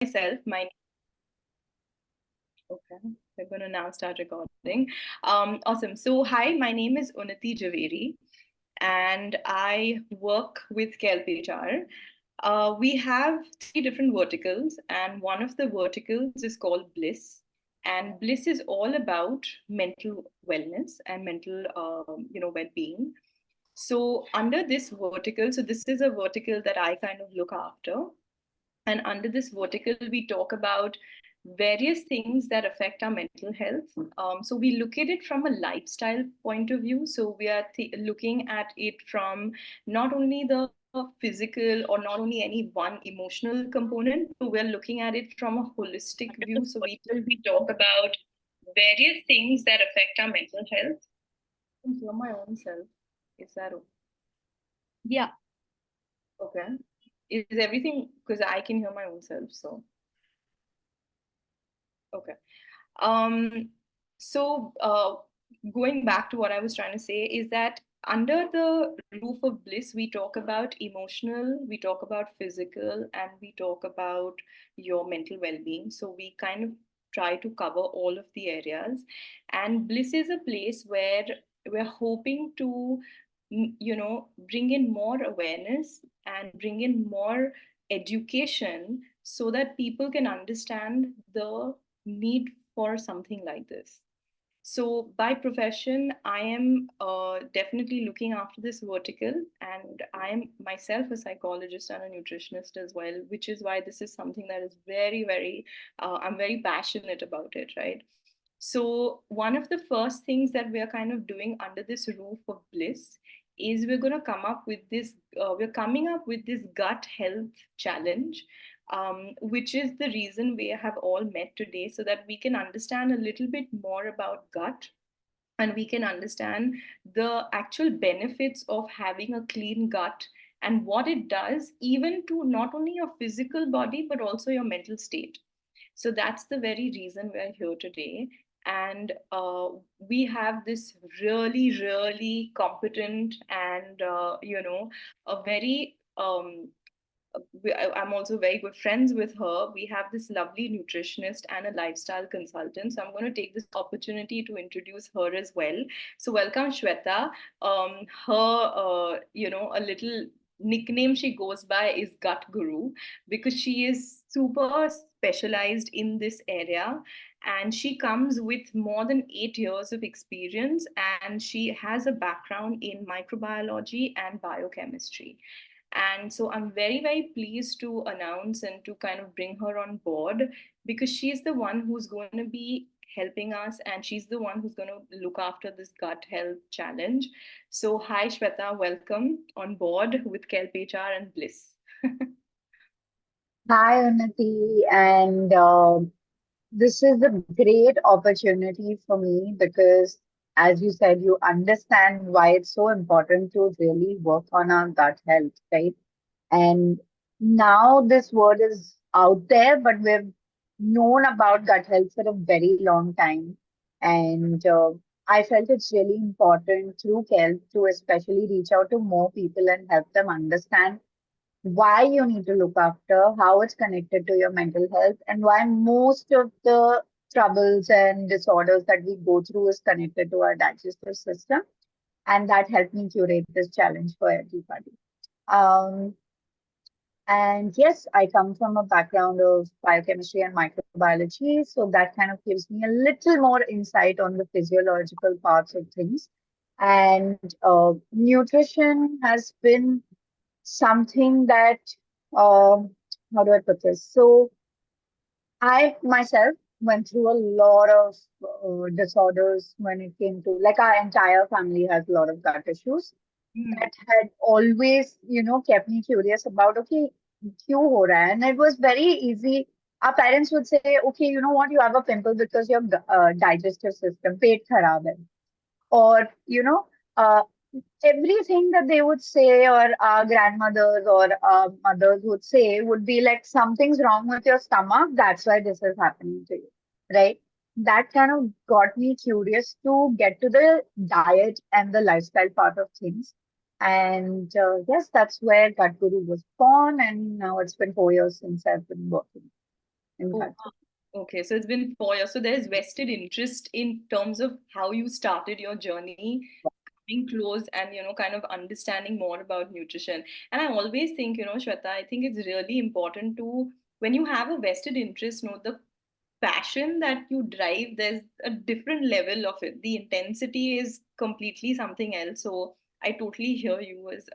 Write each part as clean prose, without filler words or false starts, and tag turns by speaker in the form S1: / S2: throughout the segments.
S1: myself. Okay, we're going to now start recording. Awesome. So, hi, my name is Unnati Javeri, and I work with KelpHR. We have three different verticals, and one of the verticals is called Bliss. And Bliss is all about mental wellness and mental, well-being. So, under this vertical, so this is a vertical that I kind of look after. And under this vertical, we talk about various things that affect our mental health. So we look at it from a lifestyle point of view. So we are looking at it from not only the physical or not only any one emotional component, but we're looking at it from a holistic view. So we talk about various things that affect our mental health. I can hear my own self. Is that okay?
S2: Yeah.
S1: Okay. Is everything because I can hear my own self, so okay. Um, so going back to what I was trying to say is that under the roof of Bliss, we talk about emotional, we talk about physical, and we talk about your mental well-being. So we kind of try to cover all of the areas. And Bliss is a place where we're hoping to, bring in more awareness and bring in more education so that people can understand the need for something like this. So, by profession, I am definitely looking after this vertical, and I am myself a psychologist and a nutritionist as well, which is why this is something that is very, I'm very passionate about it, right? So, one of the first things that we are kind of doing under this roof of Bliss is we're going to come up with we're coming up with this gut health challenge, which is the reason we have all met today so that we can understand a little bit more about gut and we can understand the actual benefits of having a clean gut and what it does even to not only your physical body but also your mental state. So that's the very reason we're here today. And we have this really competent and, a very I'm also very good friends with her. We have this lovely nutritionist and a lifestyle consultant. So I'm going to take this opportunity to introduce her as well. So welcome, Shweta. A little nickname she goes by is Gut Guru because she is super specialized in this area and she comes with more than 8 years of experience and she has a background in microbiology and biochemistry. And so I'm very pleased to announce and to kind of bring her on board because she's the one who's going to be helping us and she's the one who's going to look after this gut health challenge. So, hi, Shweta, welcome on board with KelpHR and Bliss.
S2: Hi, Unnati. And this is a great opportunity for me because, as you said, you understand why it's so important to really work on our gut health, right? And now this word is out there, but we've known about gut health for a very long time. And I felt it's really important through Kelp to especially reach out to more people and help them understand why you need to look after, how it's connected to your mental health, and why most of the troubles and disorders that we go through is connected to our digestive system. And that helped me curate this challenge for everybody. Um, and yes, I come from a background of biochemistry and microbiology, so that kind of gives me a little more insight on the physiological parts of things. And nutrition has been something that how do I put this? So I myself went through a lot of disorders when it came to like our entire family has a lot of gut issues that had always kept me curious about okay क्यों हो रहा है? And it was very easy. Our parents would say okay you know what you have a pimple because your digestive system पेट खराब है or uh, everything that they would say or our grandmothers or our mothers would say would be like something's wrong with your stomach, that's why this is happening to you, right? That kind of got me curious to get to the diet and the lifestyle part of things. And yes, that's where Gut Guru was born, and now it's been 4 years since I've been working. in
S1: Oh,
S2: gut.
S1: wow. Okay, so it's been 4 years. So there's vested interest in terms of how you started your journey, coming close and, kind of understanding more about nutrition. And I always think, Shweta, I think it's really important to, when you have a vested interest, the passion that you drive, there's a different level of it. The intensity is completely something else. So I totally hear you as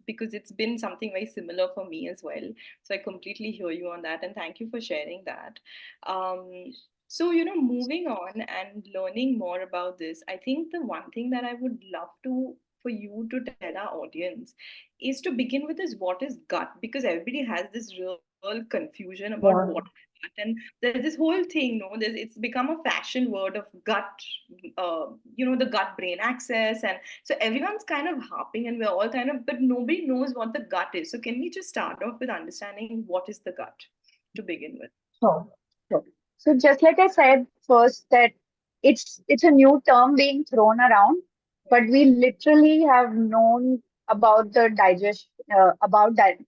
S1: because it's been something very similar for me as well. So I completely hear you on that, and thank you for sharing that. So moving on and learning more about this, I think the one thing that I would love to for you to tell our audience is to begin with is what is gut, because everybody has this real confusion about what
S2: Yeah.
S1: is gut. And there's this whole thing, no, it's become a fashion word of gut, the gut brain axis. And so everyone's kind of harping and we're all kind of, but nobody knows what the gut is. So can we just start off with understanding what is the gut to begin with?
S2: Sure. Sure. So just like I said first that it's a new term being thrown around, but we literally have known about the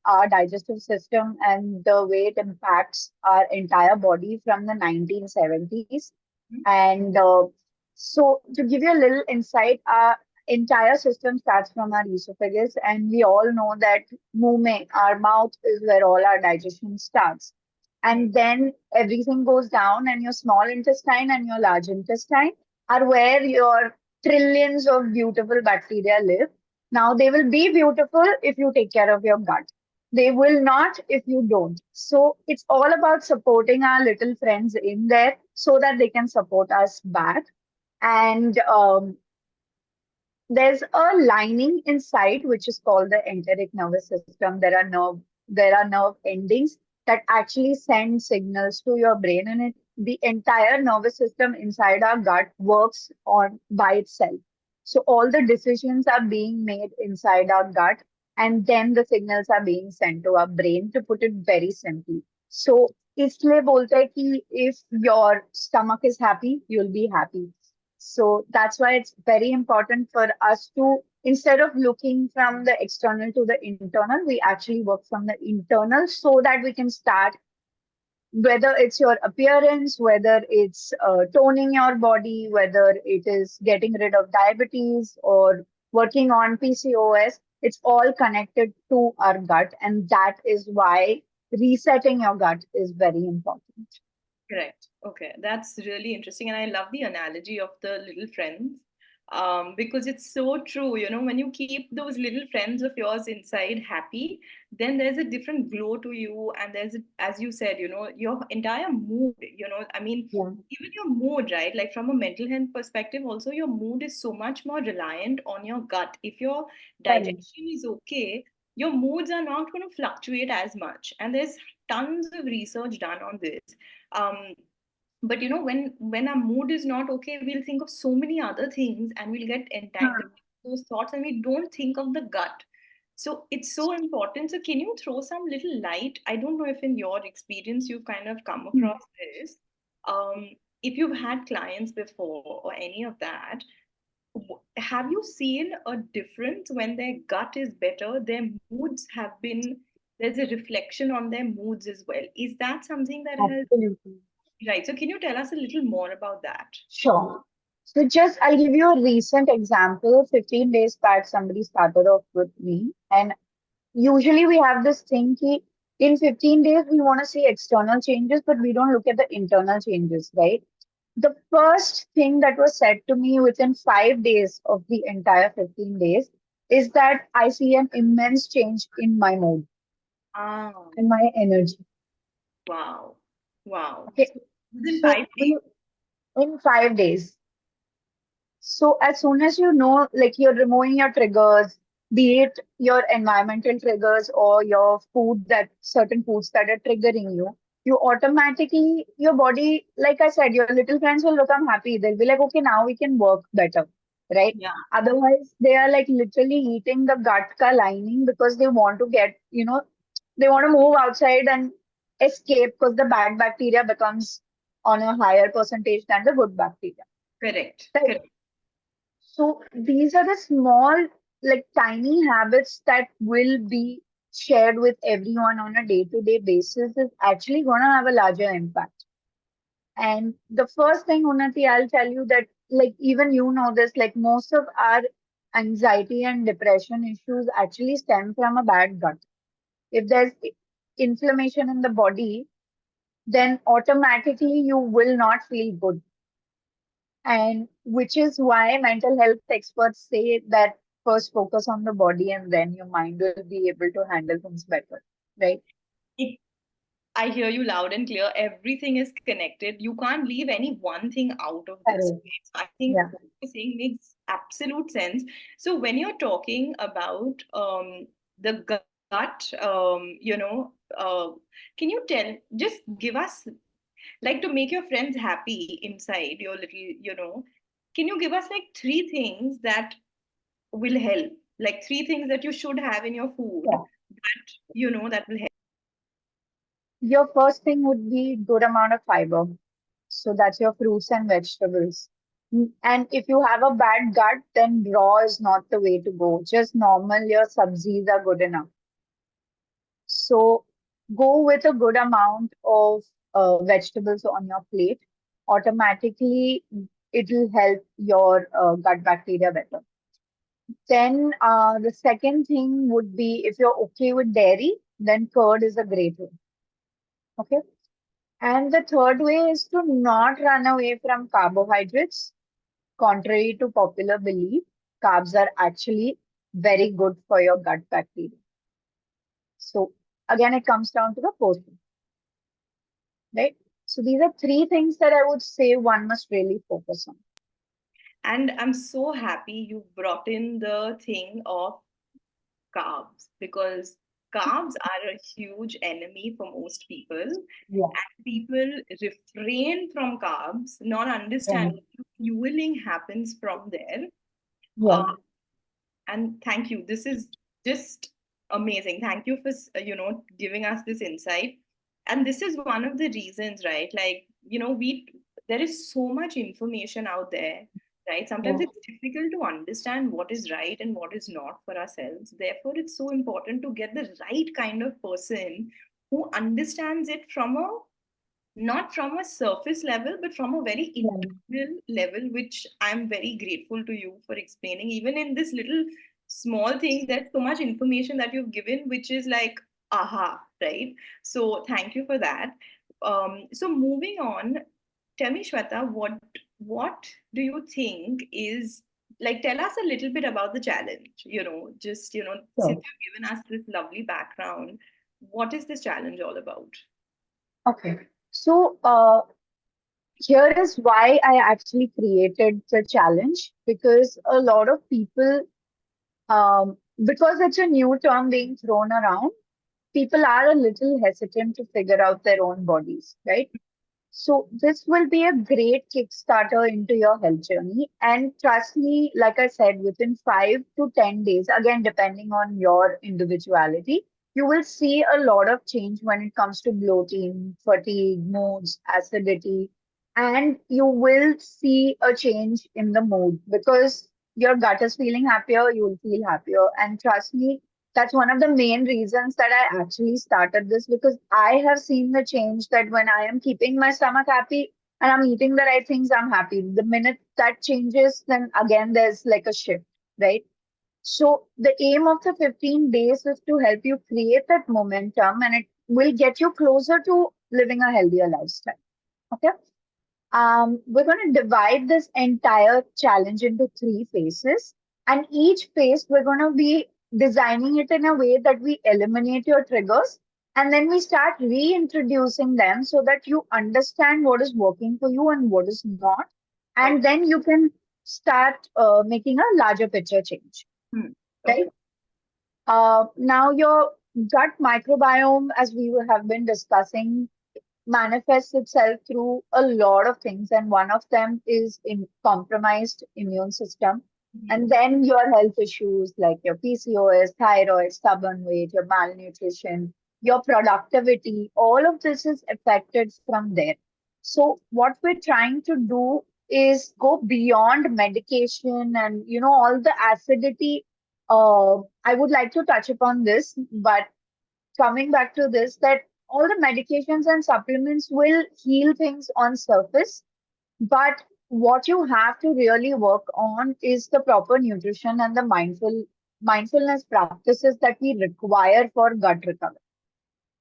S2: our digestive system and the way it impacts our entire body from the 1970s. And so to give you a little insight, our entire system starts from our esophagus, and we all know that movement, our mouth is where all our digestion starts.
S1: Mm.
S2: And then everything goes down, and your small intestine and your large intestine are where your trillions of beautiful bacteria live. Now, they will be beautiful if you take care of your gut. They will not if you don't. So, it's all about supporting our little friends in there so that they can support us back. And there's a lining inside which is called the enteric nervous system. There are nerve endings that actually send signals to your brain, and the entire nervous system inside our gut works on by itself. So all the decisions are being made inside our gut, and then the signals are being sent to our brain, to put it very simply. So इसलिए बोलते हैं कि if your stomach is happy, you'll be happy. So that's why it's very important for us to, instead of looking from the external to the internal, we actually work from the internal so that we can start, whether it's your appearance, whether it's toning your body, whether it is getting rid of diabetes or working on PCOS, it's all connected to our gut. And that is why resetting your gut is very important.
S1: Correct. Okay, that's really interesting, and I love the analogy of the little friends, because it's so true. When you keep those little friends of yours inside happy, then there's a different glow to you, and as you said, your entire mood. I mean,
S2: Yeah.
S1: even your mood, right? Like from a mental health perspective, also your mood is so much more reliant on your gut. If your
S2: Correct.
S1: digestion is okay, your moods are not going to fluctuate as much, and there's tons of research done on this. um, but when our mood is not okay, we'll think of so many other things and we'll get entangled in those thoughts, and we don't think of the gut. So it's so important. So can you throw some little light? I don't know if in your experience you've kind of come
S2: Hmm.
S1: across this. um, if you've had clients before or any of that, have you seen a difference when their gut is better, their moods have been, there's a reflection on their moods as well? Is that something that has,
S2: Absolutely.
S1: right? So can you tell us a little more about that?
S2: Sure. So just I'll give you a recent example. 15 days back, somebody started off with me. And usually we have this thing ki in 15 days, we want to see external changes, but we don't look at the internal changes, right? The first thing that was said to me within 5 days of the entire 15 days is that I see an immense change in my mood
S1: Ah,
S2: and my energy.
S1: wow. Wow.
S2: Okay.
S1: So within
S2: So
S1: 5 days?
S2: in 5 days. So as soon as you know, like you're removing your triggers, be it your environmental triggers or your food, that certain foods that are triggering you, you automatically, your body, like I said, your little friends will become happy. They'll be like, okay, now we can work better, right?
S1: Yeah,
S2: Otherwise, they are like literally eating the gut ka lining because they want to get, they want to move outside and escape because the bad bacteria becomes on a higher percentage than the good bacteria.
S1: correct.
S2: Right.
S1: Correct.
S2: So these are the small, like tiny habits that will be shared with everyone on a day-to-day basis is actually going to have a larger impact. And the first thing, Unnati, I'll tell you that, like, even you know this, like, most of our anxiety and depression issues actually stem from a bad gut. If there's inflammation in the body, then automatically you will not feel good. And which is why mental health experts say that first focus on the body and then your mind will be able to handle things better, right?
S1: I hear you loud and clear. Everything is connected. You can't leave any one thing out of this.
S2: Correct.
S1: Right? So I think
S2: Yeah.
S1: what you're saying makes absolute sense. So when you're talking about the gut, can you just give us, like, to make your friends happy inside your little, can you give us like three things that will help? Like three things that you should have in your food
S2: Yeah.
S1: that, that will help.
S2: Your first thing would be good amount of fiber. So that's your fruits and vegetables. And if you have a bad gut, then raw is not the way to go. Just normal, your subsies are good enough. So go with a good amount of vegetables on your plate. Automatically, it will help your gut bacteria better. Then the second thing would be if you're okay with dairy, then curd is a great one. Okay. And the third way is to not run away from carbohydrates. Contrary to popular belief, carbs are actually very good for your gut bacteria. So again, it comes down to the portion, right? So these are three things that I would say one must really focus on.
S1: And I'm so happy you brought in the thing of carbs, because carbs are a huge enemy for most people.
S2: Yeah,
S1: And people refrain from carbs, not
S2: yeah,
S1: understanding fueling happens from there. Uh,
S2: yeah.
S1: and thank you. This is just amazing. Thank you for giving us this insight. And this is one of the reasons, right? Like, we there is so much information out there, right? Sometimes
S2: Yeah.
S1: it's difficult to understand what is right and what is not for ourselves. Therefore, it's so important to get the right kind of person who understands it from a, not from a surface level, but from a very
S2: Yeah.
S1: internal level, which I'm very grateful to you for explaining. Even in this little small thing, there's so much information that you've given, which is like, aha, right? So thank you for that. So moving on, tell me, Shweta, what do you think is, like, tell us a little bit about the challenge, just, since
S2: So,
S1: you've given us this lovely background, what is this challenge all about?
S2: okay. So, here is why I actually created the challenge because a lot of people, because it's a new term being thrown around, people are a little hesitant to figure out their own bodies, right? So this will be a great Kickstarter into your health journey. And trust me, like I said, within 5 to 10 days, again, depending on your individuality, you will see a lot of change when it comes to bloating, fatigue, moods, acidity, and you will see a change in the mood because your gut is feeling happier, you will feel happier. And trust me, that's one of the main reasons that I actually started this because I have seen the change that when I am keeping my stomach happy and I'm eating the right things, I'm happy. The minute that changes, then again, there's like a shift, right? So the aim of the 15 days is to help you create that momentum and it will get you closer to living a healthier lifestyle. Okay. We're going to divide this entire challenge into three phases. And each phase, we're going to be designing it in a way that we eliminate your triggers and then we start reintroducing them so that you understand what is working for you and what is not.
S1: Oh,
S2: And then you can start making a larger picture change,
S1: okay.
S2: right? Now, your gut microbiome, as we have been discussing, manifests itself through a lot of things, and one of them is in compromised immune system. And then your health issues like your PCOS, thyroid, stubborn weight, your malnutrition, your productivity, all of this is affected from there. So what we're trying to do is go beyond medication and all the acidity. I would like to touch upon this, but coming back to this, that all the medications and supplements will heal things on surface, but what you have to really work on is the proper nutrition and the mindfulness practices that we require for gut recovery.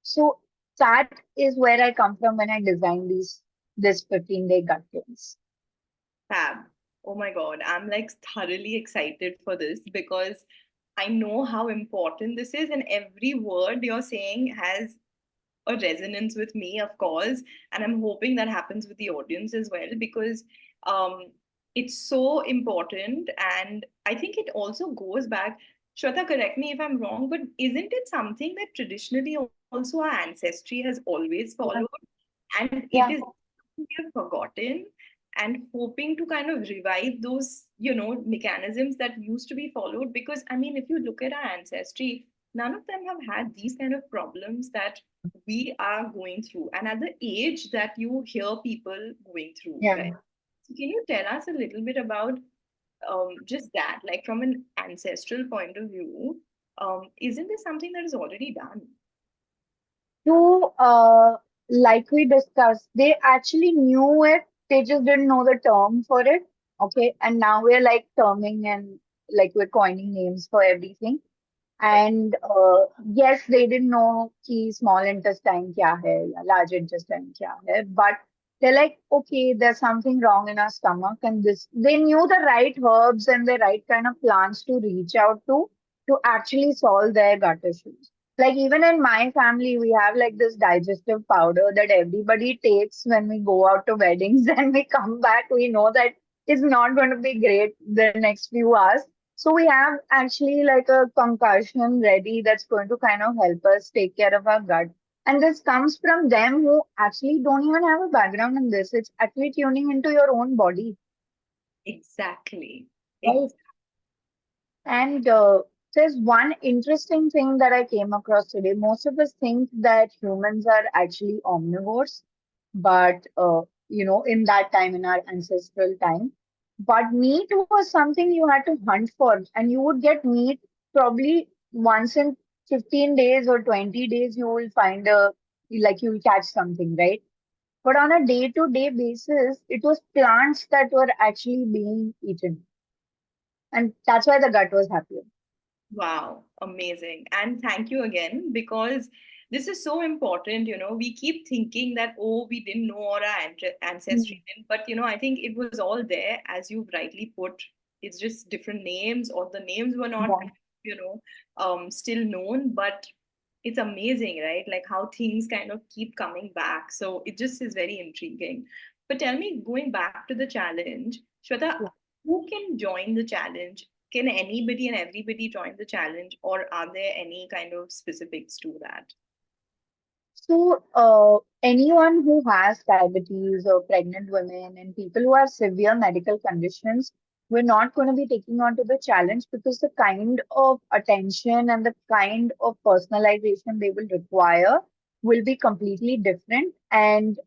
S2: So that is where I come from when I design this 15-day gut cleanse.
S1: Fab. Oh my God, I'm like thoroughly excited for this because I know how important this is, and every word you're saying has a resonance with me, of course, and I'm hoping that happens with the audience as well because um, it's so important. And I think it also goes back. Shweta, correct me if I'm wrong, but isn't it something that traditionally also our ancestry has always
S2: Yeah.
S1: followed? And it
S2: Yeah.
S1: is we have forgotten, and hoping to kind of revive those mechanisms that used to be followed, because I mean, if you look at our ancestry, none of them have had these kind of problems that we are going through, and at the age that you hear people going through,
S2: Yeah.
S1: right? So can you tell us a little bit about just that, like from an ancestral point of view? Isn't this something that is already done?
S2: So, like we discussed, they actually knew it, they just didn't know the term for it. Okay. And now we're like terming and like we're coining names for everything.
S1: Right.
S2: And yes, they didn't know कि small intestine क्या है या large intestine क्या है, but they're like, okay, there's something wrong in our stomach, and this they knew the right herbs and the right kind of plants to reach out to actually solve their gut issues. Like even in my family, we have like this digestive powder that everybody takes when we go out to weddings and we come back, we know that it's not going to be great the next few hours, so we have actually like a concussion ready that's going to kind of help us take care of our gut. And this comes from them who actually don't even have a background in this. It's actually tuning into your own body,
S1: Exactly.
S2: right? And there's one interesting thing that I came across today. Most of us think that humans are actually omnivores, but in that time, in our ancestral time, but meat was something you had to hunt for, and you would get meat probably once in 15 days or 20 days. You will find you'll catch something, right? But on a day-to-day basis, it was plants that were actually being eaten, and that's why the gut was happier.
S1: Wow, amazing. And thank you again, because this is so important. We keep thinking that, oh, we didn't know, or our ancestry didn't. But, I think it was all there, as you rightly put. It's just different names, or the names were not,
S2: Yeah.
S1: still known. But it's amazing, right? Like how things kind of keep coming back. So it just is very intriguing. But tell me, going back to the challenge, Shweta,
S2: Yeah.
S1: who can join the challenge? Can anybody and everybody join the challenge, or are there any kind of specifics to that?
S2: So, anyone who has diabetes or pregnant women and people who have severe medical conditions, we're not going to be taking on to the challenge because the kind of attention and the kind of personalization they will require will be completely different. And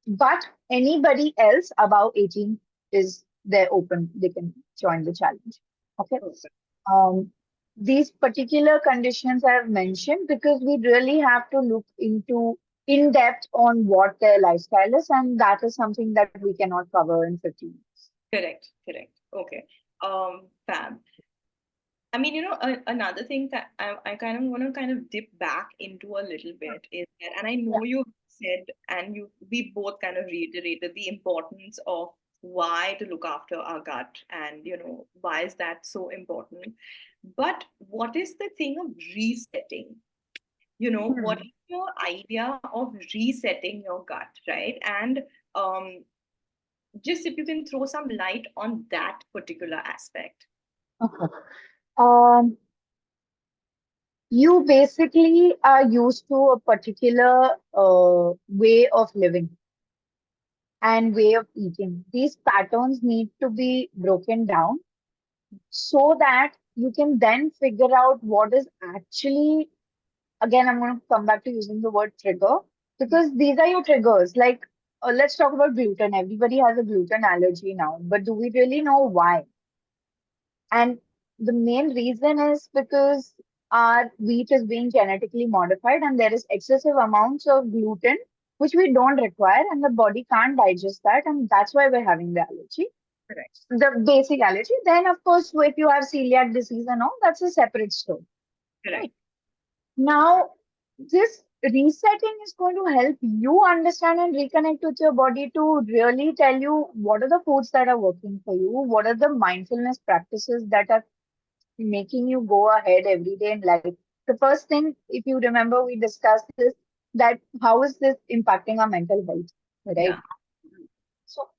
S2: but anybody else above 18 is they're open, they can join the challenge. Okay.
S1: Perfect.
S2: um, these particular conditions I have mentioned because we really have to look into in depth on what their lifestyle is, and that is something that we cannot cover in 15 minutes.
S1: Correct, correct. Okay. Fab. I mean, another thing that I kind of want to kind of dip back into a little bit is that, and I
S2: Yeah.
S1: know you said, and we both kind of reiterated the importance of why to look after our gut, and why is that so important. But what is the thing of resetting? What
S2: Hmm.
S1: is your idea of resetting your gut, right? And um, just if you can throw some light on that particular aspect.
S2: Okay. Um, you basically are used to a particular way of living and way of eating. These patterns need to be broken down so that you can then figure out what is actually, again, I'm going to come back to using the word trigger because these are your triggers. Like, let's talk about gluten. Everybody has a gluten allergy now, but do we really know why? And the main reason is because our wheat is being genetically modified and there is excessive amounts of gluten which we don't require and the body can't digest that and that's why we're having the allergy.
S1: Correct.
S2: The basic allergy. Then of course if you have celiac disease and all, that's a separate story.
S1: Correct.
S2: Right. Now this resetting is going to help you understand and reconnect with your body to really tell you what are the foods that are working for you, what are the mindfulness practices that are making you go ahead every day in life. The first thing, if you remember, we discussed is that how is this impacting our mental health, right?
S1: Yeah.
S2: So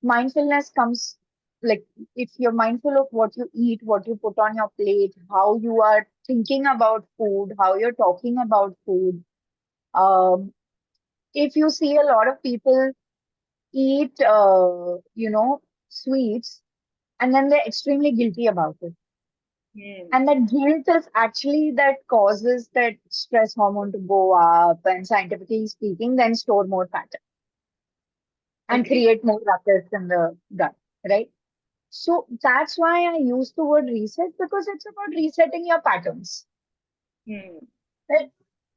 S2: mindfulness comes like if you're mindful of what you eat, what you put on your plate, how you are thinking about food, how you're talking about food. Um, if you see a lot of people eat, sweets, and then they're extremely guilty about it.
S1: Hmm.
S2: And that guilt is actually that causes that stress hormone to go up, and scientifically speaking, then store more fat and
S1: Agree.
S2: create more ruckus in the gut, right? So that's why I use the word reset because it's about resetting your patterns.
S1: Hmm.
S2: Right?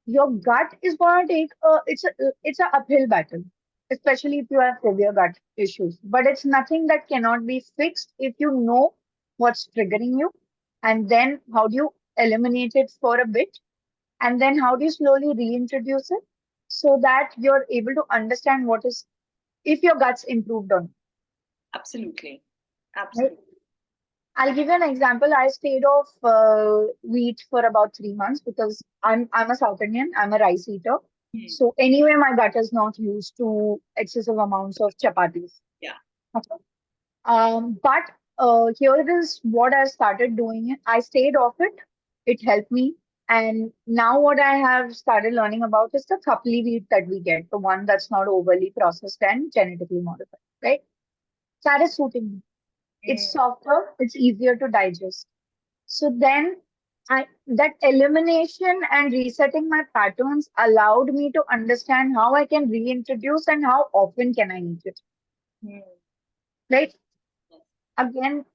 S2: Your gut is going to take it's a uphill battle, especially if you have severe gut issues. But it's nothing that cannot be fixed if you know what's triggering you, and then how do you eliminate it for a bit, and then how do you slowly reintroduce it so that you're able to understand what is if your gut's improved on,
S1: Absolutely.
S2: right?
S1: Absolutely.
S2: I'll give you an example. I stayed off wheat for about 3 months because I'm a South Indian. I'm a rice eater.
S1: Hmm.
S2: So anyway, my gut is not used to excessive amounts of chapatis.
S1: Yeah.
S2: Okay. But here is what I started doing. I stayed off it. It helped me. And now what I have started learning about is the kapli wheat that we get, the one that's not overly processed and genetically modified, right? That is suiting me. It's
S1: Hmm.
S2: softer, it's easier to digest. So then that elimination and resetting my patterns allowed me to understand how I can reintroduce and how often can I eat it.
S1: Hmm.
S2: Right? Again,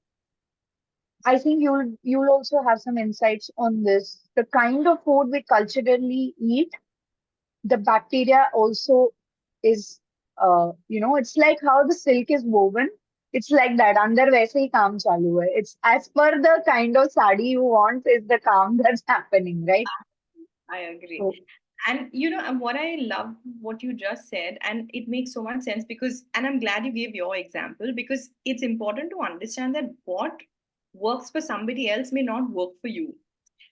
S2: I think you'll also have some insights on this. The kind of food we culturally eat, the bacteria also is it's like how the silk is woven. It's like that. Andar वैसे ही काम चालू है. It's as per the kind of sari you want is the काम that's happening, right?
S1: I agree.
S2: So
S1: And and what I love what you just said, and it makes so much sense because, and I'm glad you gave your example because it's important to understand that what works for somebody else may not work for you.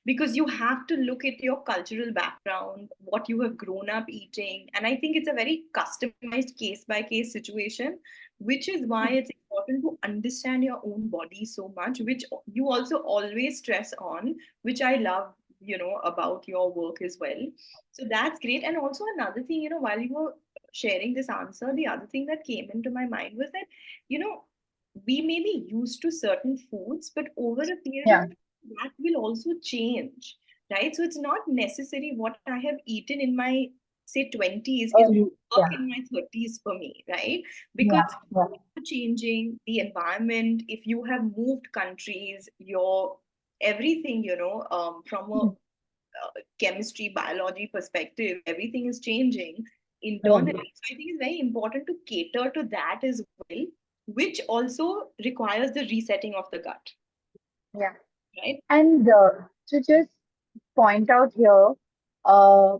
S1: Because you have to look at your cultural background, what you have grown up eating. And I think it's a very customized case by case situation, which is why it's important to understand your own body so much, which you also always stress on, which I love, about your work as well. So that's great. And also, another thing, while you were sharing this answer, the other thing that came into my mind was that, you know, we may be used to certain foods, but over a period of
S2: yeah,
S1: time, that will also change, right? So it's not necessary what I have eaten in my, say, 20s is work
S2: yeah,
S1: in my 30s for me, right? Because
S2: yeah, yeah,
S1: changing the environment, if you have moved countries, your everything, from a chemistry, biology perspective, everything is changing
S2: yeah,
S1: internally. So I think it's very important to cater to that as well, which also requires the resetting of the gut,
S2: yeah.
S1: right?
S2: And to just point out here, uh,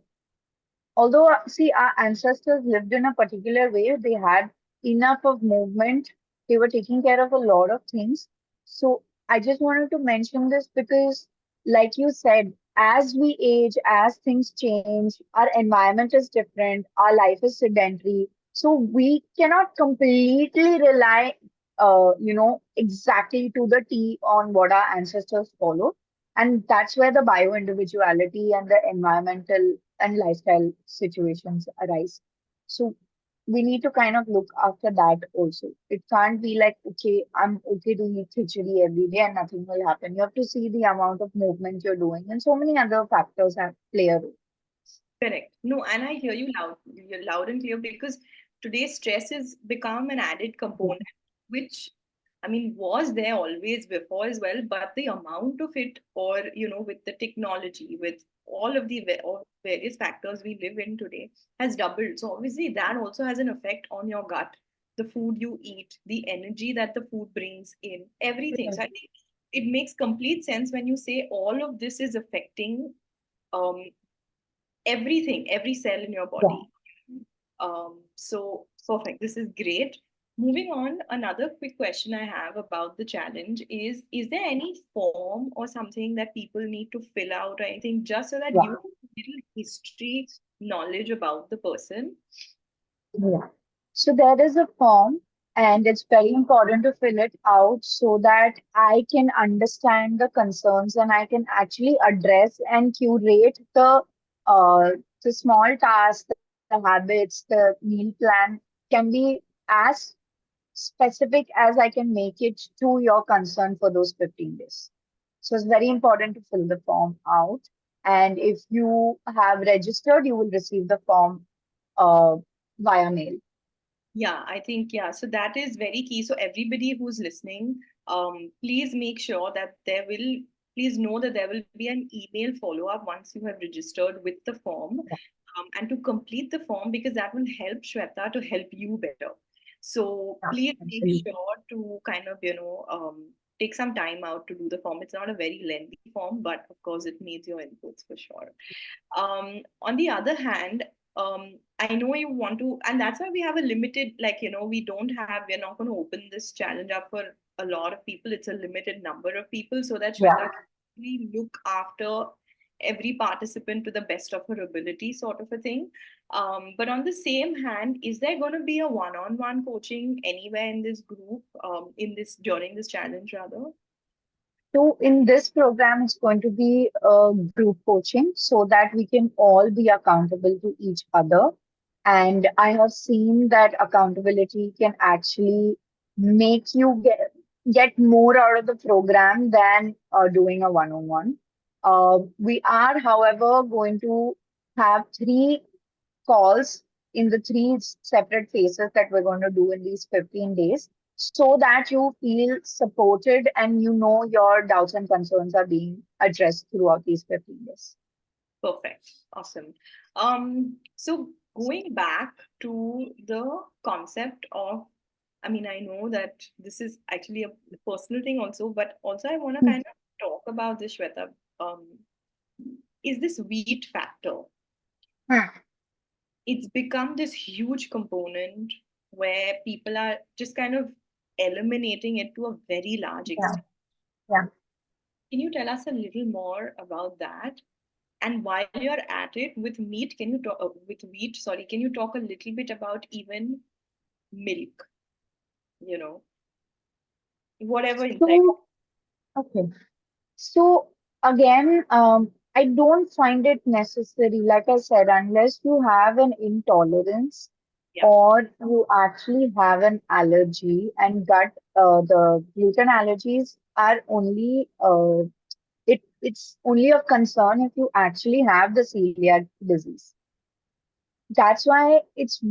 S2: although see our ancestors lived in a particular way, they had enough of movement, they were taking care of a lot of things. So I just wanted to mention this because like you said, as we age, as things change, our environment is different, our life is sedentary, so we cannot completely rely exactly to the T on what our ancestors followed, and that's where the bio individuality and the environmental and lifestyle situations arise. So we need to kind of look after that also. It can't be like, okay, I'm okay to eat khichdi every day and nothing will happen. You have to see the amount of movement you're doing, and so many other factors have play a role.
S1: Correct. No, and I hear you're loud and clear because today's stress has become an added component, which I mean, was there always before as well, but the amount of it, or, with the technology, with all various factors we live in today, has doubled. So obviously, that also has an effect on your gut, the food you eat, the energy that the food brings in, everything. So I think it makes complete sense when you say all of this is affecting um, everything, every cell in your
S2: Yeah.
S1: body. So perfect. This is great. Moving on, another quick question I have about the challenge is there any form or something that people need to fill out or anything just so that you
S2: Yeah.
S1: have a little history knowledge about the person?
S2: Yeah. So there is a form, and it's very important to fill it out so that I can understand the concerns and I can actually address and curate uh the small tasks, the habits, the meal plan can be as specific as I can make it to your concern for those 15 days. So it's very important to fill the form out. And if you have registered, you will receive the form uh, via mail.
S1: Yeah, I think, yeah. So that is very key. So everybody who's listening, please make sure that please know that there will be an email follow-up once you have registered with the form, and to complete the form because that will help Shweta to help you better. So
S2: Yeah,
S1: please make
S2: absolutely.
S1: sure to kind of, take some time out to do the form. It's not a very lengthy form, but of course it needs your inputs for sure. On the other hand, I know you want to, and that's why we have a limited, like, we're not going to open this challenge up for a lot of people. It's a limited number of people so that
S2: Yeah.
S1: Shweta we look after every participant to the best of her ability, sort of a thing. But on the same hand, is there going to be a one-on-one coaching anywhere in this group, during this challenge rather?
S2: So in this program, it's going to be a group coaching so that we can all be accountable to each other. And I have seen that accountability can actually make you get more out of the program than doing a one-on-one. We are, however, going to have three calls in the three separate phases that we're going to do in these 15 days so that you feel supported and you know your doubts and concerns are being addressed throughout these 15 days.
S1: Perfect. Awesome. So going back to the concept of, I mean, I know that this is actually a personal thing also, but also I want to kind of talk about this, Shweta. Um, is this wheat factor?
S2: Hmm.
S1: It's become this huge component where people are just kind of eliminating it to a very large
S2: Yeah,
S1: extent.
S2: yeah.
S1: Can you tell us a little more about that? And while you're at it with wheat, sorry, can you talk a little bit about even milk, you know, whatever insight?
S2: So, okay. So again, I don't find it necessary, like I said, unless you have an intolerance
S1: Yeah.
S2: or you actually have an allergy and the gluten allergies are only it's only of concern if you actually have the celiac disease. That's why it's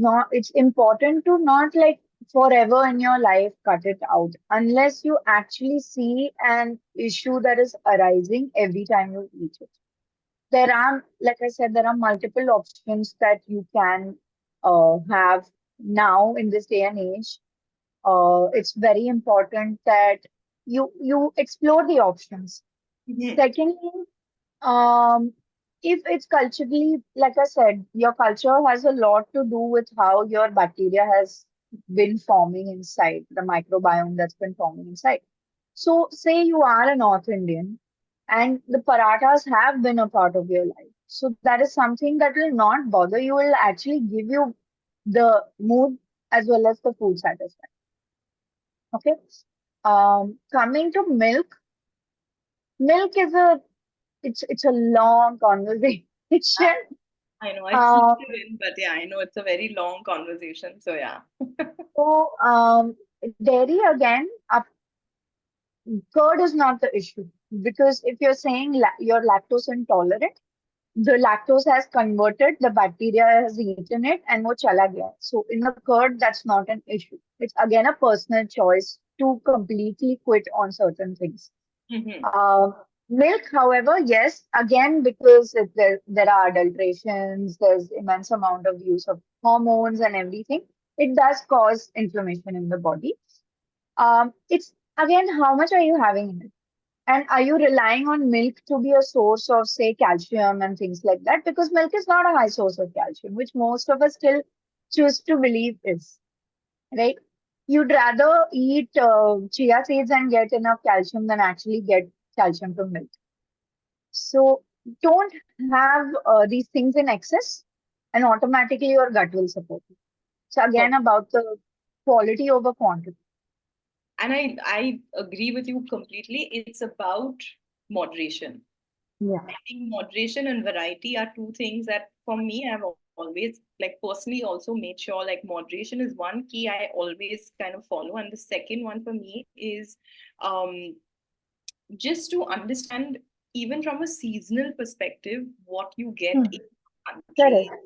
S2: important to not like forever in your life cut it out unless you actually see an issue that is arising every time you eat it. There are, like I said, there are multiple options that you can have now in this day and age. It's very important that you explore the options.
S1: Mhm.
S2: Secondly, um, if it's culturally, like I said, your culture has a lot to do with how your bacteria has been forming inside, the microbiome that's been forming inside. So, say you are a North Indian and the parathas have been a part of your life. So, that is something that will not bother you, will actually give you the mood as well as the food satisfaction. Okay. Coming to milk, milk is it's a long conversation.
S1: I know I slipped
S2: Um,
S1: it in, but yeah, I know it's a very long conversation. So yeah.
S2: so dairy again, curd is not the issue because if you're saying you're lactose intolerant, the lactose has converted, the bacteria has eaten it, and wo chala gaya. So in the curd, that's not an issue. It's again a personal choice to completely quit on certain things.
S1: Mm-hmm.
S2: Uh, Milk, however, yes, again, because there are adulterations, there's immense amount of use of hormones and everything, it does cause inflammation in the body. It's again, how much are you having in it? And are you relying on milk to be a source of, say, calcium and things like that? Because milk is not a high source of calcium, which most of us still choose to believe is, right? You'd rather eat chia seeds and get enough calcium than actually get calcium from milk. So don't have these things in excess, and automatically your gut will support you. So again, about the quality over quantity.
S1: And I agree with you completely. It's about moderation.
S2: Yeah.
S1: I think moderation and variety are two things that for me I've always like personally also made sure like moderation is one key I always kind of follow. And the second one for me is um, just to understand even from a seasonal perspective what you get in
S2: Hmm.
S1: the country.
S2: Correct.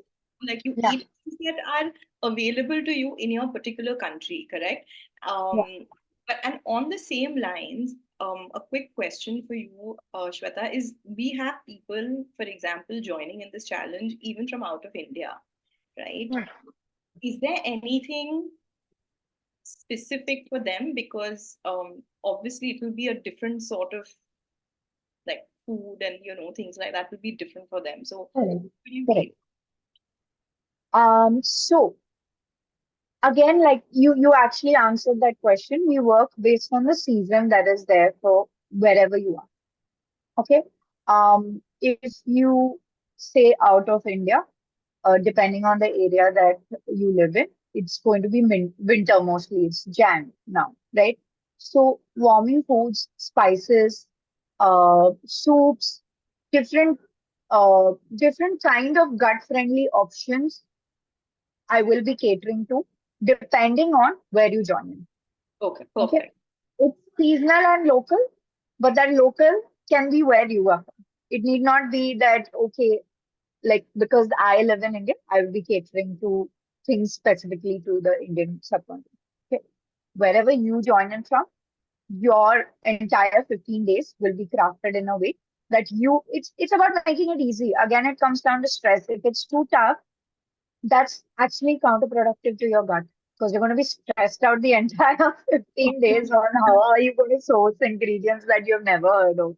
S1: Like you
S2: Yeah.
S1: eat things that are available to you in your particular country, correct?
S2: Yeah.
S1: But and on the same lines, a quick question for you, Shweta, is we have people, for example, joining in this challenge even from out of India, right?
S2: Yeah.
S1: Is there anything specific for them? Because obviously it will be a different sort of like food and things like that will be different for them. So
S2: Correct.
S1: could you
S2: Correct.
S1: keep?
S2: So again, like you actually answered that question. We work based on the season that is there for wherever you are. Okay. If you say out of India, depending on the area that you live in, it's going to be winter mostly. It's Jan now, right? So warming foods, spices, soups, different different kind of gut friendly options I will be catering to depending on where you join in.
S1: Okay,
S2: Okay.
S1: perfect.
S2: It's seasonal and local, but that local can be where you are. It need not be that, okay, like because I live in India, I will be catering to things specifically to the Indian subcontinent. Okay. Wherever you join in from, your entire 15 days will be crafted in a way that it's about making it easy. Again, it comes down to stress. If it's too tough, that's actually counterproductive to your gut because you're going to be stressed out the entire 15 days on how are you going to source ingredients that you've never heard of,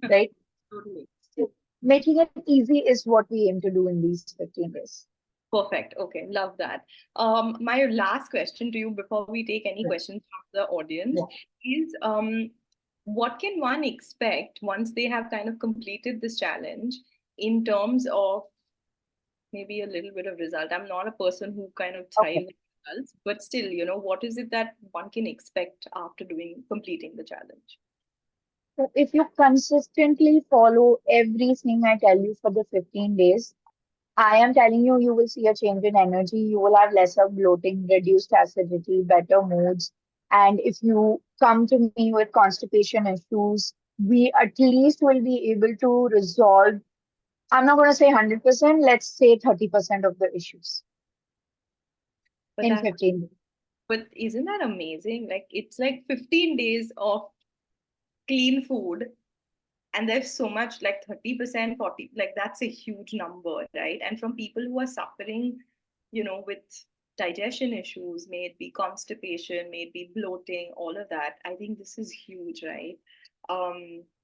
S2: right?
S1: Totally.
S2: So making it easy is what we aim to do in these 15 days.
S1: Perfect. Okay, love that. My last question to you before we take any
S2: Yeah.
S1: questions from the audience
S2: Yeah.
S1: is what can one expect once they have kind of completed this challenge in terms of maybe a little bit of result? I'm not a person who kind of
S2: Okay.
S1: thrives in results, but still, what is it that one can expect after completing the challenge?
S2: So if you consistently follow everything I tell you for the 15 days, I am telling you, you will see a change in energy. You will have lesser bloating, reduced acidity, better moods. And if you come to me with constipation issues, we at least will be able to resolve. I'm not going to say 100%, let's say 30% of the issues
S1: But
S2: in
S1: that
S2: 15 days.
S1: but isn't that amazing? Like it's like 15 days of clean food and there's so much like 30%, 40, like that's a huge number, right? And from people who are suffering, with digestion issues, may it be constipation, may it be bloating, all of that, I think this is huge, right?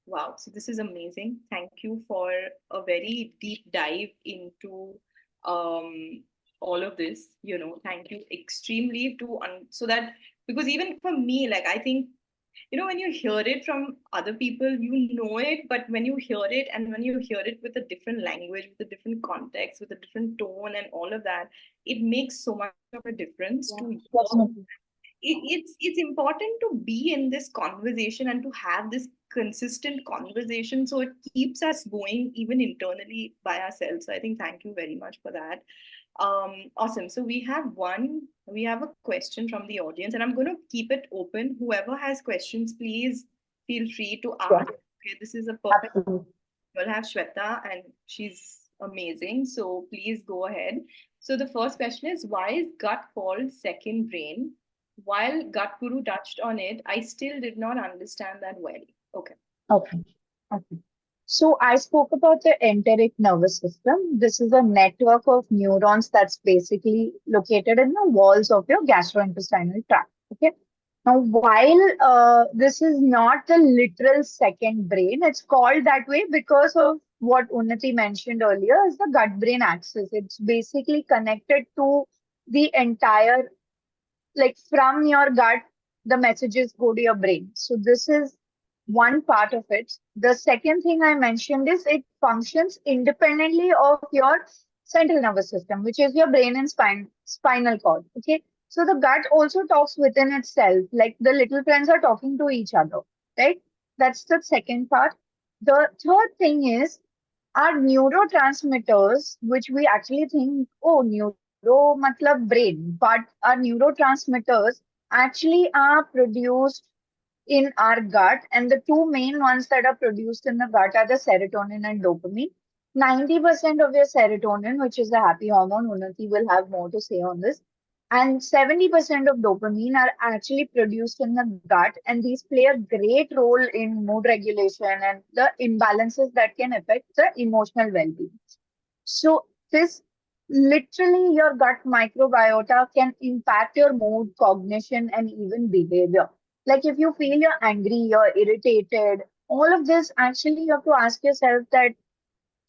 S1: Wow, so this is amazing. Thank you for a very deep dive into um all of this. Thank you extremely so that, because even for me, like I think, when you hear it from other people, you know it, but when you hear it and when you hear it with a different language, with a different context, with a different tone and all of that, it makes so much of a difference
S2: Yeah,
S1: to
S2: definitely.
S1: it's important to be in this conversation and to have this consistent conversation so it keeps us going even internally by ourselves. So I think thank you very much for that. Awesome. So we have a question from the audience, and I'm going to keep it open. Whoever has questions, please feel free to
S2: Yeah,
S1: ask. Okay, this is a perfect.
S2: absolutely.
S1: We'll have Shweta, and she's Amazing. So please go ahead. So the first question is, why is gut called second brain? While Gut Guru touched on it, I still did not understand that well. Okay.
S2: Okay. Okay. So I spoke about the enteric nervous system. This is a network of neurons that's basically located in the walls of your gastrointestinal tract. Okay. Now, while this is not the literal second brain, it's called that way because of what Unnati mentioned earlier is the gut-brain axis. It's basically connected to the entire, like from your gut, the messages go to your brain. So this is one part of it. The second thing I mentioned is it functions independently of your central nervous system, which is your brain and spinal cord. Okay. So the gut also talks within itself, like the little friends are talking to each other, right? That's the second part. The third thing is our neurotransmitters, which we actually think, oh, neuro matlab brain, but our neurotransmitters actually are produced in our gut, and the two main ones that are produced in the gut are the serotonin and dopamine. 90% of your serotonin, which is a happy hormone, Unnati will have more to say on this, and 70% of dopamine are actually produced in the gut, and these play a great role in mood regulation and the imbalances that can affect the emotional well-being. So this literally your gut microbiota can impact your mood, cognition, and even behavior. Like if you feel you're angry, you're irritated, all of this actually you have to ask yourself that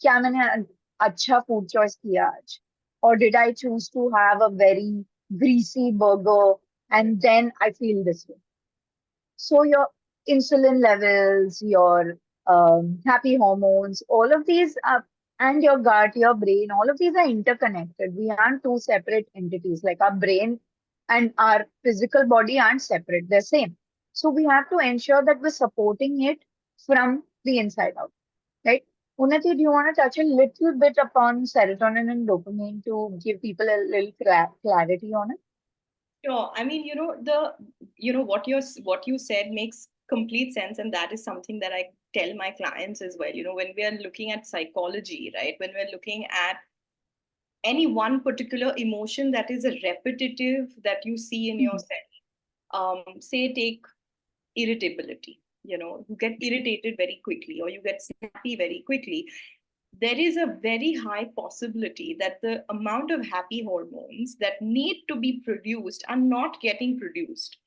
S2: क्या मैंने अच्छा food choice किया आज? Or did I choose to have a very greasy burger and then I feel this way? So your insulin levels, your happy hormones, all of these and your gut, your brain, all of these are interconnected. We aren't two separate entities. Like our brain and our physical body aren't separate. They're same. So we have to ensure that we're supporting it from the inside out, right? Unnati, do you want to touch a little bit upon serotonin and dopamine to give people a little clarity on it?
S1: Sure. I mean, what you said makes complete sense, and that is something that I tell my clients as well. When we are looking at psychology, right? When we're looking at any one particular emotion that is a repetitive that you see in
S2: Mhm.
S1: yourself, say take irritability. You get irritated very quickly, or you get snappy very quickly. There is a very high possibility that the amount of happy hormones that need to be produced are not getting produced.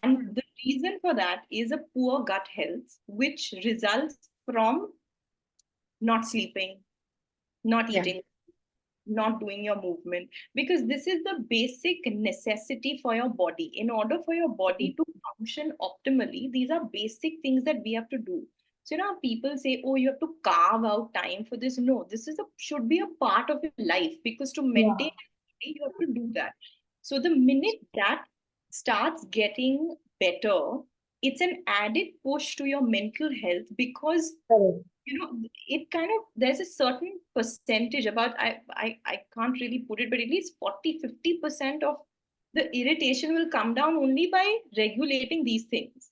S1: And the reason for that is a poor gut health, which results from not sleeping, not
S2: Yeah,
S1: eating, not doing your movement, because this is the basic necessity for your body. In order for your body to function optimally, these are basic things that we have to do. So people say, oh, you have to carve out time for this. No, this is a should be a part of your life, because to maintain
S2: yeah,
S1: your body, you have to do that. So the minute that starts getting better, it's an added push to your mental health, because
S2: correct.
S1: it kind of, there's a certain percentage, about I can't really put it, but at least 40-50% of the irritation will come down only by regulating these things.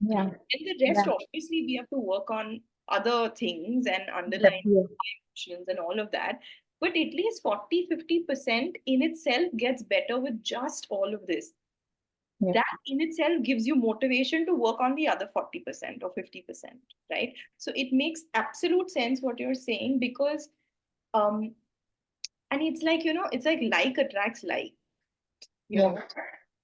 S2: Yeah,
S1: And the rest,
S2: yeah,
S1: obviously, we have to work on other things and underlying
S2: definitely.
S1: emotions and all of that. But at least 40-50% in itself gets better with just all of this.
S2: Yeah,
S1: That in itself gives you motivation to work on the other 40% or 50%, right? So it makes absolute sense what you're saying, because um and it's like, it's like attracts you
S2: yeah,
S1: know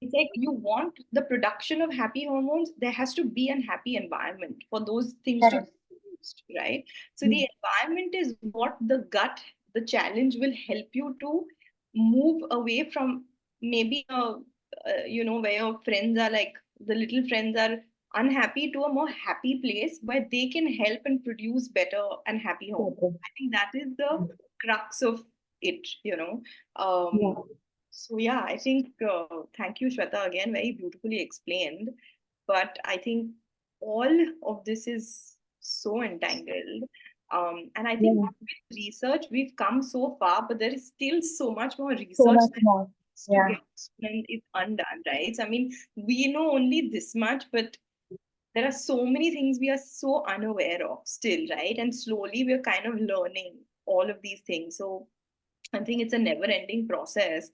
S1: it's like you want the production of happy hormones, there has to be an happy environment for those things to be
S2: correct.
S1: produced, right? So
S2: Mm.
S1: the environment is what the challenge will help you to move away from, maybe where your friends are, like the little friends are unhappy, to a more happy place where they can help and produce better and happy hormones.
S2: Correct.
S1: I think that is the crux of it.
S2: Yeah,
S1: So yeah, I think thank you, Shweta, again, very beautifully explained. But I think all of this is so entangled. And I think
S2: yeah,
S1: with research, we've come so far, but there is still so much more
S2: so
S1: research
S2: much
S1: that
S2: more.
S1: needs to
S2: Yeah,
S1: get done and is undone, right? So, I mean, we know only this much, but there are so many things we are so unaware of still, right? And slowly we're kind of learning. all of these things. So I think it's a never ending process,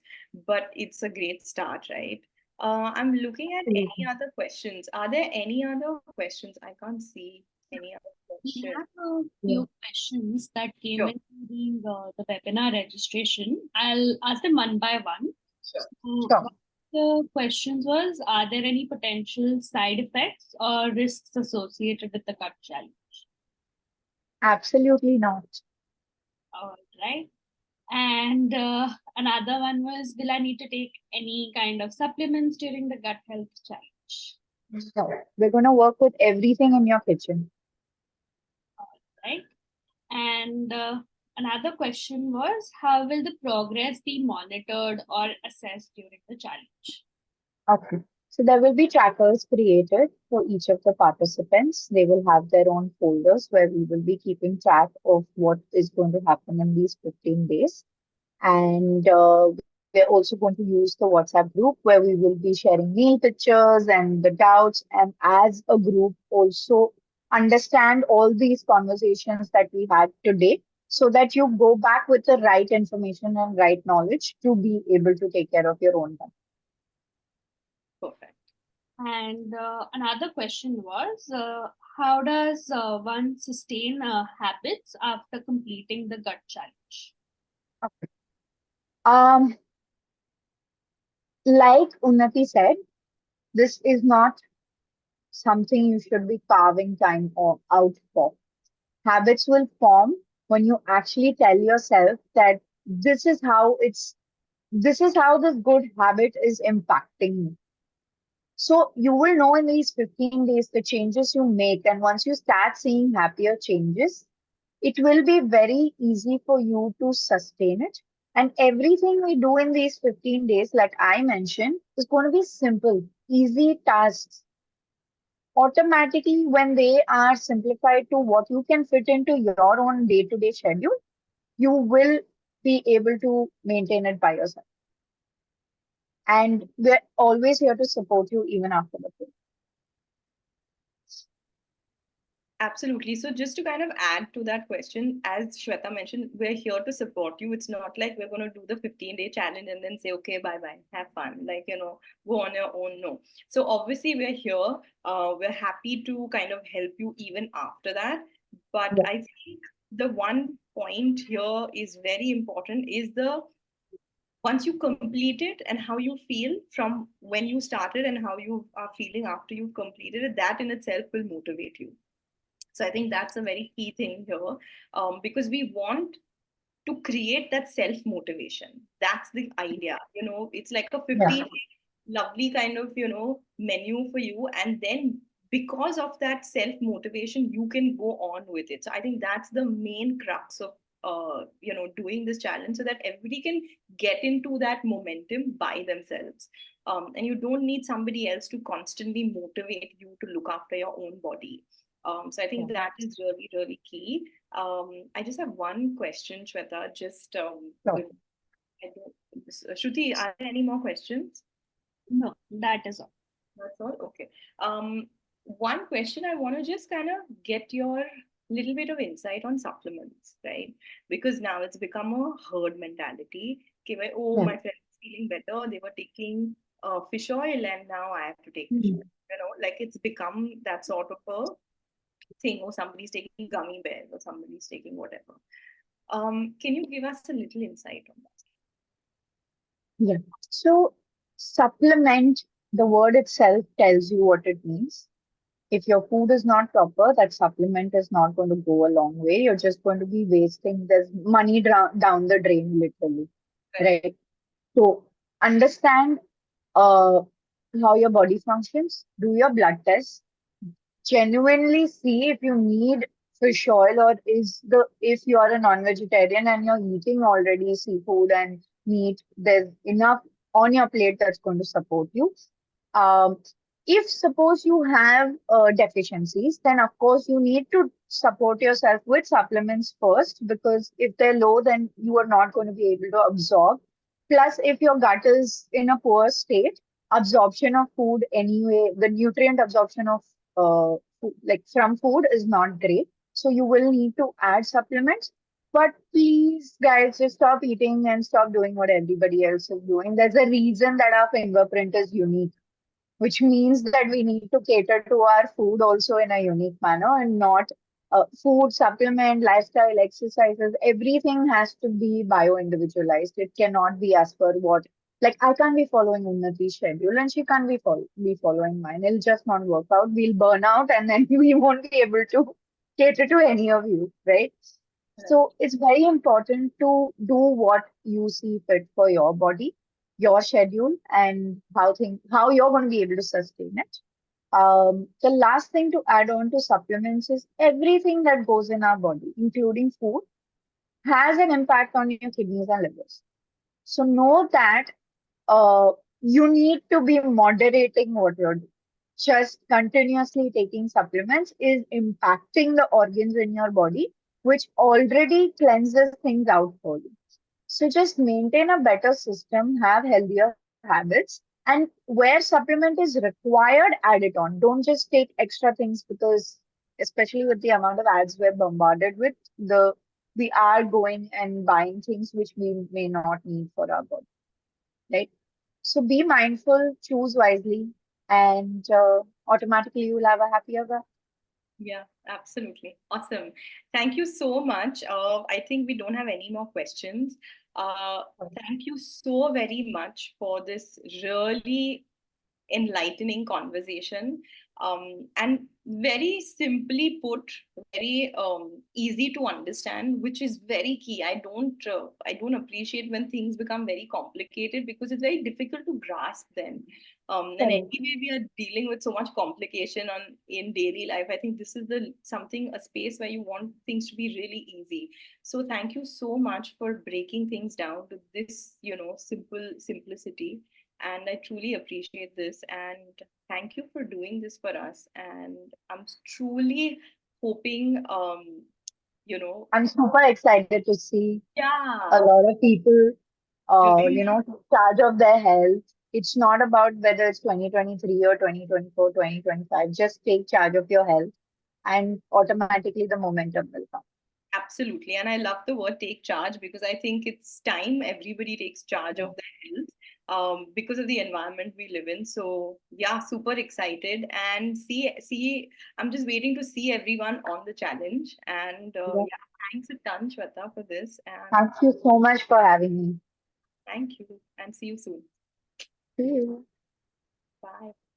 S1: but it's a great start, right? I'm looking at any
S2: Absolutely.
S1: other questions. Are there any other questions? I can't see any other
S3: We
S1: question.
S3: have a
S2: Yeah.
S3: few questions that came
S1: Sure,
S3: in during the webinar registration. I'll ask them one by one.
S1: sure.
S3: So,
S2: Sure.
S3: one of the questions was, are there any potential side effects or risks associated with the gut challenge?
S2: Absolutely not.
S3: All right. And another one was, will I need to take any kind of supplements during the gut health challenge?
S2: No. We're going to work with everything in your kitchen.
S3: Right. And another question was, how will the progress be monitored or assessed during the challenge?
S2: Okay. So there will be trackers created for each of the participants. They will have their own folders where we will be keeping track of what is going to happen in these 15 days. And we're also going to use the WhatsApp group where we will be sharing meal pictures and the doubts. And as a group, also understand all these conversations that we had today so that you go back with the right information and right knowledge to be able to take care of your own health.
S1: Perfect.
S3: And another question was, how does one sustain habits after completing the gut challenge?
S2: Um, like Unnati said, this is not something you should be carving time out for. Habits will form when you actually tell yourself that this is how this good habit is impacting me. So you will know in these 15 days the changes you make, and once you start seeing happier changes, it will be very easy for you to sustain it. And everything we do in these 15 days, like I mentioned, is going to be simple, easy tasks. Automatically, when they are simplified to what you can fit into your own day-to-day schedule, you will be able to maintain it by yourself. And we're always here to support you even after the fail.
S1: Absolutely. So just to kind of add to that question, as Shweta mentioned, we're here to support you. It's not like we're going to do the 15-day challenge and then say, okay, bye bye, have fun. Like, go on your own. No. So obviously, we're here. We're happy to kind of help you even after that. But
S2: Yeah,
S1: I think the one point here is very important is the once you complete it and how you feel from when you started and how you are feeling after you've completed it, that in itself will motivate you. So I think that's a very key thing here, because we want to create that self motivation. That's the idea. It's like a
S2: yeah,
S1: 15 lovely kind of menu for you, and then because of that self motivation, you can go on with it. So I think that's the main crux of doing this challenge, so that everybody can get into that momentum by themselves. And you don't need somebody else to constantly motivate you to look after your own body. So I
S2: yeah.
S1: think that is really, really key. I just have one question, Shweta. Just
S2: So,
S1: with I don't, Shruti, are there any more questions?
S3: No, that is all.
S1: That's all. Okay. One question I want to just kind of get your little bit of insight on supplements, right? Because now it's become a herd mentality. Okay, where, oh,
S2: yeah.
S1: my friend is feeling better. They were taking fish oil, and now I have to take fish oil.
S2: Hmm.
S1: Like it's become that sort of a thing, or somebody's taking gummy bears, or somebody's taking whatever. Can you give us a little insight on that?
S2: Yeah. So, supplement, the word itself tells you what it means. If your food is not proper, that supplement is not going to go a long way. You're just going to be wasting this money down the drain, literally.
S1: Correct.
S2: Right. So, understand uh, how your body functions, do your blood tests, genuinely see if you need fish oil, or if you're a non-vegetarian and you're eating already seafood and meat, there's enough on your plate that's going to support you. um, if suppose you have deficiencies, then of course you need to support yourself with supplements first, because if they're low, then you are not going to be able to absorb. Plus, if your gut is in a poor state, absorption of food anyway, the nutrient absorption of like from food is not great. So you will need to add supplements. But please, guys, just stop eating and stop doing what everybody else is doing. There's a reason that our fingerprint is unique, which means that we need to cater to our food also in a unique manner and not food, supplement, lifestyle, exercises. Everything has to be bio individualized. It cannot be as per what, like, I can't be following Unnati's schedule and she can't be following mine. It'll just not work out. We'll burn out and then we won't be able to cater to any of you, right? So it's very important to do what you see fit for your body, your schedule, and how you're going to be able to sustain it. The last thing to add on to supplements is everything that goes in our body, including food, has an impact on your kidneys and livers. So know that uh, you need to be moderating what you're doing. Just continuously taking supplements is impacting the organs in your body, which already cleanses things out for you. So just maintain a better system, have healthier habits, and where supplement is required, add it on. Don't just take extra things because, especially with the amount of ads we're bombarded with, we are going and buying things which we may not need for our body, right? So be mindful, choose wisely, and automatically you'll have a happier gut.
S1: Yeah, absolutely. Awesome. Thank you so much. I think we don't have any more questions. Thank you so very much for this really enlightening conversation. And very simply put, very easy to understand, which is very key. I don't appreciate when things become very complicated because it's very difficult to grasp then. And
S2: Correct.
S1: anyway, we are dealing with so much complication in daily life. I think this is a space where you want things to be really easy. So thank you so much for breaking things down to this, simplicity. And I truly appreciate this. And thank you for doing this for us. And I'm truly hoping,
S2: I'm super excited to see a
S1: yeah,
S2: lot of people,
S1: doing
S2: take charge of their health. It's not about whether it's 2023 or 2024, 2025. Just take charge of your health and automatically the momentum will come.
S1: absolutely. And I love the word take charge because I think it's time everybody takes charge of their health. Because of the environment we live in. So yeah, super excited and I'm just waiting to see everyone on the challenge. And
S2: Yeah.
S1: yeah, thanks a ton, Shweta, for this. And
S2: Thank you so much for having me.
S1: thank you and see you soon.
S2: See you.
S1: Bye.